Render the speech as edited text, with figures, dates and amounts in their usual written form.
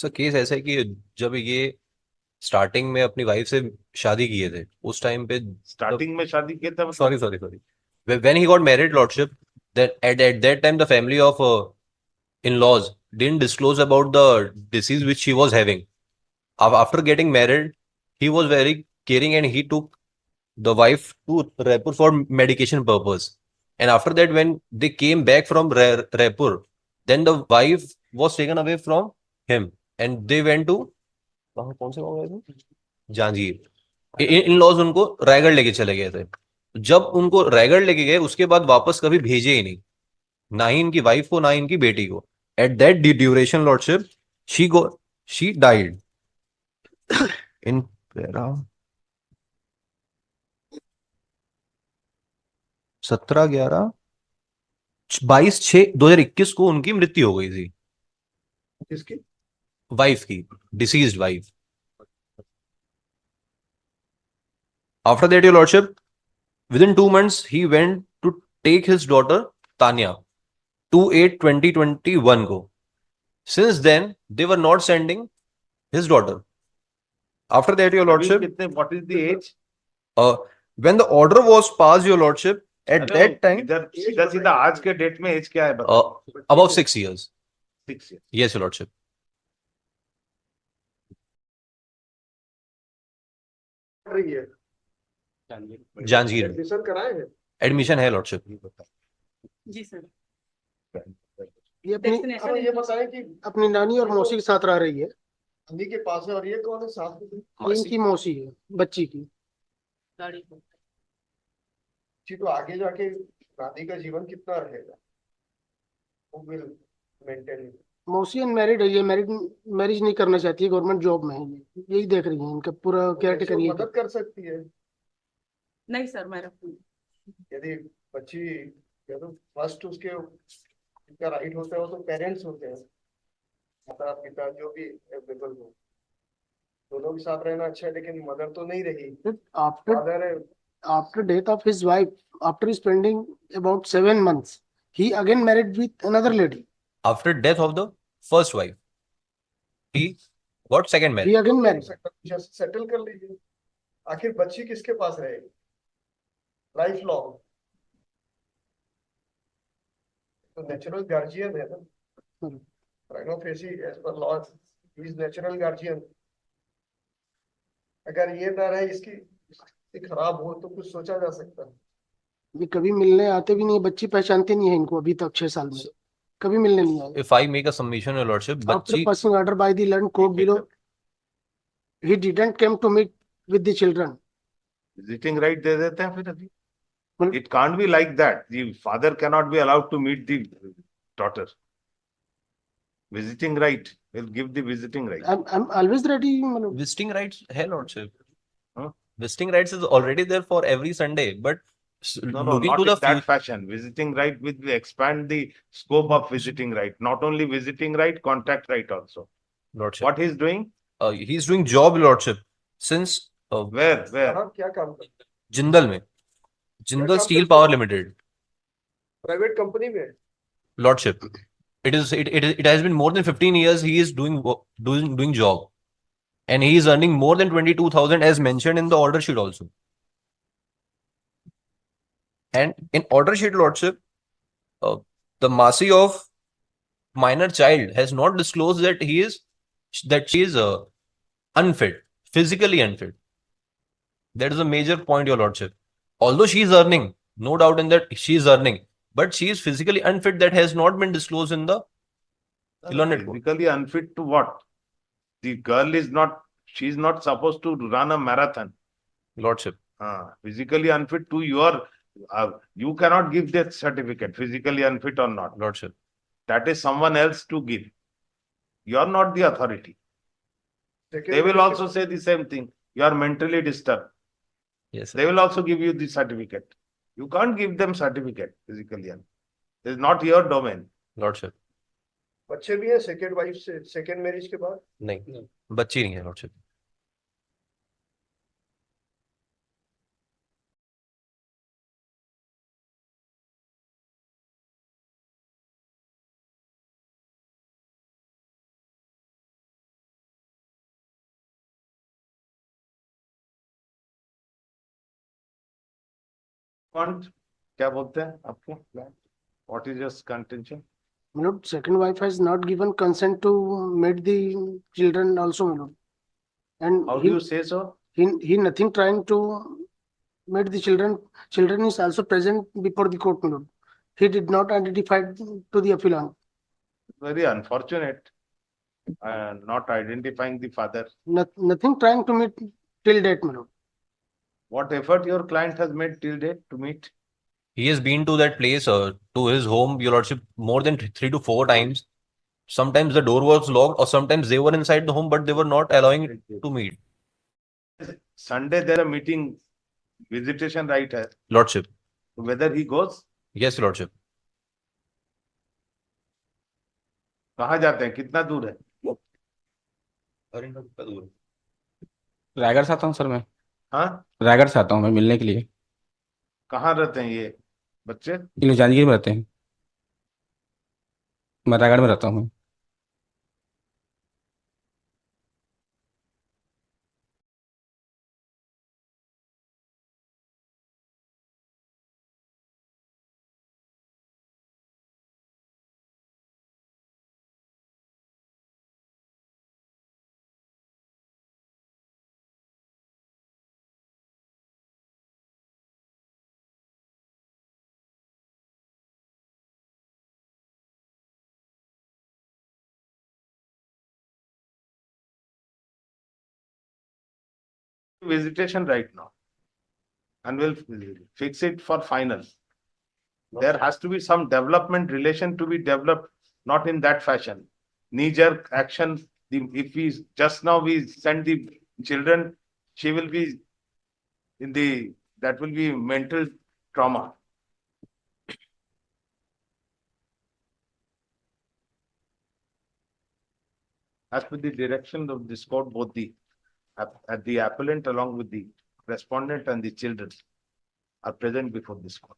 Sir case ऐसा है कि जब ये स्टार्टिंग में अपनी वाइफ से शादी किए थे उस टाइम पे, तब स्टार्टिंग में शादी किए थे मतलब? Sorry sorry sorry when he got married lordship, that at that time the family of in-laws didn't disclose about the disease which she was having. After getting married, he was very caring and he took the wife to Raipur for medication purpose. And after that, when they came back from Raipur, then the wife was taken away from him and they went to कौन से गाँव गए थे? Janjgir. In laws उनको रायगढ़ लेके चले गए थे। जब उनको रायगढ़ लेके गए उसके बाद वापस कभी भेजे ही नहीं, ना ही इनकी वाइफ को ना इनकी बेटी को। At that duration lordship she go she died in 17/11 22/6/2021 को उनकी मृत्यु हो गई थी, किसकी? वाइफ की, deceased wife. After that your lordship, within 2 months he went to take his daughter Tanya 2/8/2021 को। Since then they were not sending his daughter। After that your अभी lordship, कितने, what is the age? uh, when the order was passed your lordship, at अरे that time इधर सीधा सीधा आज के date में एज क्या है uh, बताओ। about 6 years। 6 year. Yes your lordship। रही है। जांजगीर में एडमिशन कराए हैं? एडमिशन है लॉर्डशिप। ये बता। जी सर। ये अपनी डेस्टिनेशन ये बताएं कि अपनी नानी और मौसी के साथ रह रही है। अम्मी के पास है, और ये कौन है साथ में? ये इनकी मौसी है, बच्ची की। गाड़ी को। जी, तो आगे जाके नानी का जीवन कितना रहेगा? वो विल मेंटेन। मौसी अनमैरिड है, ये मैरिज नहीं करना चाहती है, गवर्नमेंट जॉब में है ये, यही देख रही है, इनका पूरा केयर टेकर ये मदद कर सकती है नहीं सर, मैं रखूंगी। यदि बच्ची, फर्स्ट उसके उनका राइट होता है, वो तो पेरेंट्स होते हैं, माता पिता जो भी अवेलेबल हो, दोनों के साथ रहना अच्छा है, लेकिन मदर तो नहीं रही। आफ्टर फादर है। After death of his wife, after spending about 7 months, he again married with another lady. After death of the first wife he got second He marriage। again married. Settle कर लीजिए। आखिर बच्ची किसके पास रहेगी life long? तो natural guardian है ना। Prima facie as per law is natural guardian. अगर ये ना रहे, इसकी स्थिति खराब हो, तो कुछ सोचा जा सकता है। ये कभी मिलने आते भी नहीं है, बच्ची पहचानती नहीं है इनको अभी तक 6 साल में, कभी मिलने नहीं आए। If I make a submission your lordship, After बच्ची passing order by the land court below, he didn't came to meet with the children. Visiting right दे देते हैं फिर अभी। Well, it can't be like that, the father can not be allowed to meet the daughter. Visiting right will give the visiting right. I'm always ready, मतलब। visiting rights है lordship। Visiting rights is already there for every Sunday, but No, no, looking not to in the that future, fashion. Visiting right will expand the scope of visiting right. Not only visiting right, contact right also. lordship, What he's doing? he's doing job lordship since Where? Where? क्या काम करते हैं? जिंदल में, क्या जिंदल काम steel करते power हैं? Limited private company में? lordship। It has been more than 15 years he is doing job, and he is earning more than 22,000 as mentioned in the order sheet also। And in order sheet lordship, uh, the Masi of minor child has not disclosed that she is unfit, physically unfit। That is a major point, your lordship। Although she is earning, no doubt in that she is earning, but she is physically unfit. That has not been disclosed in the Elonet code, Physically unfit to what? The girl is not, she is not supposed to run a marathon. lordship। Physically unfit to your, you cannot give that certificate, physically unfit or not. Lordship, That is someone else to give. You are not the authority. They will also say the same thing. You are mentally disturbed. yes sir। They will also give you the certificate. You can't give them certificate physically. It is not your domain. lordship, बच्चे भी है second wife से, second marriage के बाद? नहीं, बच्ची नहीं है lordship। Want क्या बोलते हैं आपको? What is your contention? My lord, second wife has not given consent to meet the children also, my lord. And How do you say so? he nothing trying to meet the children. Children is also present before the court, my lord. He did not identify to the appellant. Very unfortunate. Not identifying the father. Nothing trying to meet till date, my lord. What effort your client has made till date to meet? He has been to that place, to his home, Your Lordship, more than 3 to 4 times. Sometimes the door was locked, or sometimes they were inside the home, but they were not allowing it to meet. Sunday there a meeting, visitation right है. Lordship. Whether he goes, Yes, Your Lordship. कहाँ जाते हैं? कितना दूर है? रायगढ़ से आता हूँ सर मैं। हाँ? रायगढ़ से आता हूँ मैं मिलने के लिए। कहाँ रहते हैं ये बच्चे? इन जांजगीर में रहते हैं। मैं रायगढ़ में रहता हूँ। Visitation right now. And we'll fix it for final. There has to be some development relation to be developed, not in that fashion. Knee-jerk action, if we just now we send the children, she will be that will be mental trauma. As per the direction of this court, both the appellant along with the respondent and the children are present before this court.